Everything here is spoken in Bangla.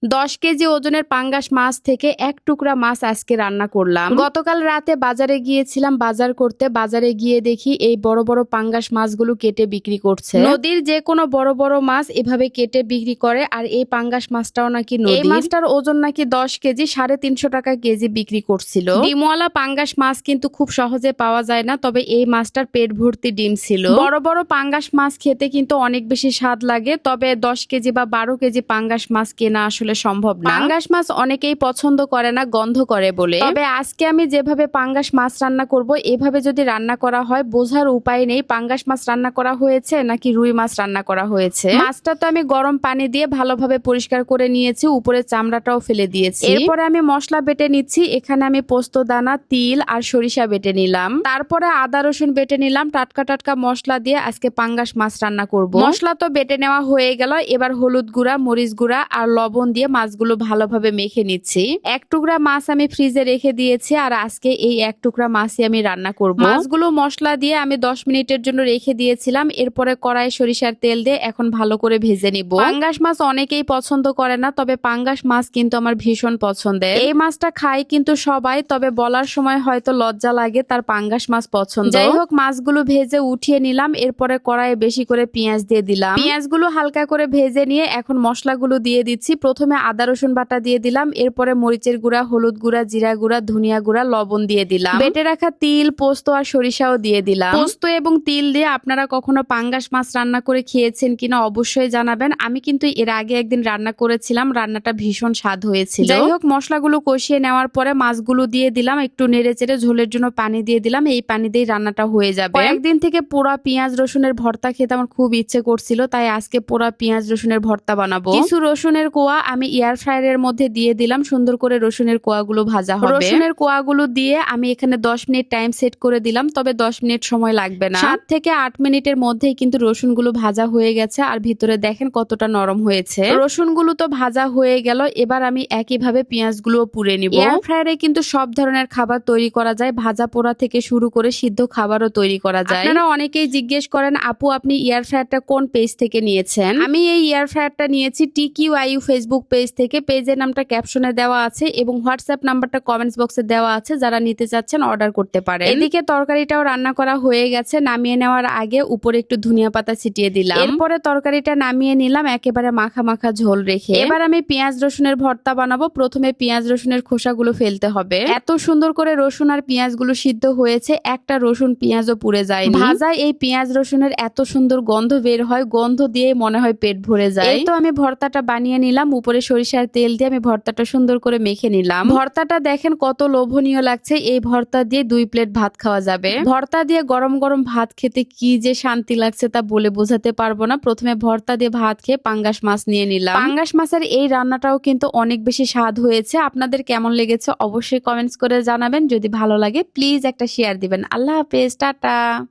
10 কেজি ওজনের পাঙ্গাস মাছ থেকে এক টুকরা মাছ আজকে রান্না করলাম। গতকাল রাতে বাজারে গিয়েছিলাম বাজার করতে। বাজারে গিয়ে দেখি এই বড় বড় পাঙ্গাস মাছগুলো কেটে বিক্রি করছে। নদীর যে কোনো বড় বড় মাছ এভাবে কেটে বিক্রি করে। আর এই পাঙ্গাস মাছটাও নাকি নদীর। এই মাছটার ওজন নাকি 10 কেজি, 350 টাকা কেজি বিক্রি করছিল। ডিমওয়ালা পাঙ্গাস মাছ কিন্তু খুব সহজে পাওয়া যায় না, তবে এই মাছটার পেট ভর্তি ডিম ছিল। বড় বড় পাঙ্গাস মাছ খেতে কিন্তু অনেক বেশি স্বাদ লাগে, তবে 10 কেজি বা 12 কেজি পাঙ্গাস মাছ কেনা আসলে সম্ভব না। পাঙ্গাস মাছ অনেকেই পছন্দ করে না, গন্ধ করে বলে। তবে আজকে আমি যেভাবে পাঙ্গাস মাছ রান্না করব, এভাবে যদি রান্না করা হয় বোঝার উপায় নেই পাঙ্গাস মাছ রান্না করা হয়েছে নাকি রুই মাছ রান্না করা হয়েছে। মাছটা তো আমি গরম পানি দিয়ে ভালোভাবে পরিষ্কার করে নিয়েছি, উপরে চামড়াটাও ফেলে দিয়েছি। এরপরে আমি মশলা বেটে নিচ্ছি। এখানে আমি পোস্ত দানা, তিল আর সরিষা বেটে নিলাম। তারপরে আদা রসুন বেটে নিলাম। টাটকা টাটকা মশলা দিয়ে আজকে পাঙ্গাস মাছ রান্না করব। মশলা তো বেটে নেওয়া হয়ে গেল। এবার হলুদ গুঁড়া, মরিচ গুঁড়া আর লবণ দিয়ে মাছগুলো ভালোভাবে মেখে নিচ্ছি। এক টুকরা মাছ আমি ফ্রিজে রেখে দিয়েছি, আর আজকে এই এক টুকরা মাছই আমি রান্না করব। মাছগুলো মশলা দিয়ে আমি 10 মিনিটের জন্য রেখে দিয়েছিলাম। এরপরে কড়াই সরিষার তেল দিয়ে এখন ভালো করে ভেজে নিব। পাঙ্গাস মাছ অনেকেই পছন্দ করে না, তবে পাঙ্গাস মাছ কিন্তু আমার ভীষণ পছন্দের। এই মাছটা খাই কিন্তু সবাই, তবে বলার সময় হয়তো লজ্জা লাগে তার পাঙ্গাস মাছ পছন্দ। যাই হোক, মাছগুলো ভেজে উঠিয়ে নিলাম। এরপরে কড়াইয়ে বেশি করে পেঁয়াজ দিয়ে দিলাম। পেঁয়াজগুলো হালকা করে ভেজে নিয়ে এখন মশলাগুলো দিয়ে দিচ্ছি। প্রথমে আদা রসুন বাটা দিয়ে দিলাম, এরপরে মরিচের গুঁড়া, হলুদ গুঁড়া, জিরা গুঁড়া, ধনিয়া গুঁড়া, লবণ দিয়ে দিলাম। বেটে রাখা তিল, পোস্ত আর সরিষাও দিয়ে দিলাম। পোস্ত এবং তিল দিয়ে আপনারা কখনো পাঙ্গাস মাছ রান্না করে খেয়েছেন কিনা অবশ্যই জানাবেন। আমি কিন্তু এর আগে একদিন রান্না করেছিলাম, রান্নাটা ভীষণ স্বাদ হয়েছিল। যাই হোক, মশলাগুলো কষিয়ে নেওয়ার পরে মাছগুলো দিয়ে দিলাম, একটু নেড়ে চেড়ে ঝোলের জন্য পানি দিয়ে দিলাম। এই পানি দিয়ে রান্নাটা হয়ে যাবে। একদিন থেকে পোড়া পেঁয়াজ রসুনের ভর্তা খেতে আমার খুব ইচ্ছে করছিল, তাই আজকে পোড়া পেঁয়াজ রসুনের ভর্তা বানাবো। কিছু রসুনের কোয়া আমি এয়ার ফ্রায়ারের মধ্যে দিয়ে দিলাম, সুন্দর করে রসুনের কোয়াগুলো ভাজা হবে। রসুনের কোয়াগুলো দিয়ে আমি এখানে 10 মিনিট টাইম সেট করে দিলাম, তবে 10 মিনিট সময় লাগবে না। 7 থেকে 8 মিনিটের মধ্যেই কিন্তু রসুনগুলো ভাজা হয়ে গেছে, আর ভিতরে দেখেন কতটা নরম হয়েছে। রসুনগুলো তো ভাজা হয়ে গেল, এবার আমি একইভাবে পেঁয়াজগুলো পুড়ে নিব। এয়ার ফ্রায়ারে কিন্তু সব ধরনের খাবার তৈরি করা যায়, ভাজা পোড়া থেকে শুরু করে সিদ্ধ খাবারও তৈরি করা যায়। আপনারা অনেকেই জিজ্ঞেস করেন, আপু আপনি এয়ার ফ্রায়ারটা কোন পেজ থেকে নিয়েছেন? আমি এই এয়ার ফ্রায়ারটা নিয়েছি TQIU ফেসবুক পেজ থেকে। পেজের নামটা ক্যাপশনে দেওয়া আছে এবং হোয়াটসঅ্যাপ নাম্বারটা কমেন্টস বক্সে দেওয়া আছে, যারা নিতে চাচ্ছেন অর্ডার করতে পারেন। এদিকে তরকারিটাও রান্না করা হয়ে গেছে। নামিয়ে নেওয়ার আগে উপরে একটু ধনিয়া পাতা ছিটিয়ে দিলাম। এরপরে তরকারিটা নামিয়ে নিলাম একেবারে মাখা মাখা ঝোল রেখে। এবার আমি পেঁয়াজ রসুনের ভর্তা বানাবো। প্রথমে পেঁয়াজ রসুনের খোসাগুলো ফেলতে হবে। এত সুন্দর করে রসুন আর পেঁয়াজগুলো সিদ্ধ হয়েছে, একটা রসুন পেঁয়াজও পুড়ে যায়নি। ভাজায় এই পেঁয়াজ রসুনের এত সুন্দর গন্ধ বের হয়, গন্ধ দিয়ে মনে হয় পেট ভরে যায়। এই তো আমি ভর্তাটা বানিয়ে নিলাম। উপরে সরিষার তেল দিয়ে আমি ভর্তাটা সুন্দর করে মেখে নিলাম। ভর্তাটা দেখেন কত লোভনীয় লাগছে। এই ভর্তা দিয়ে 2 প্লেট ভাত খাওয়া যাবে। ভর্তা দিয়ে গরম গরম ভাত খেতে কি যে শান্তি লাগছে তা বলে বোঝাতে পারবো না। প্রথমে ভর্তা দিয়ে ভাত খেয়ে পাঙ্গাস মাছ নিয়ে নিলাম। পাঙ্গাস মাছের এই রান্নাটাও কিন্তু অনেক বেশি স্বাদ হয়েছে। আপনাদের কেমন লেগেছে অবশ্যই কমেন্টস করে জানাবেন। যদি ভালো লাগে প্লিজ একটা শেয়ার দিবেন। আল্লাহ হাফেজ, টাটা।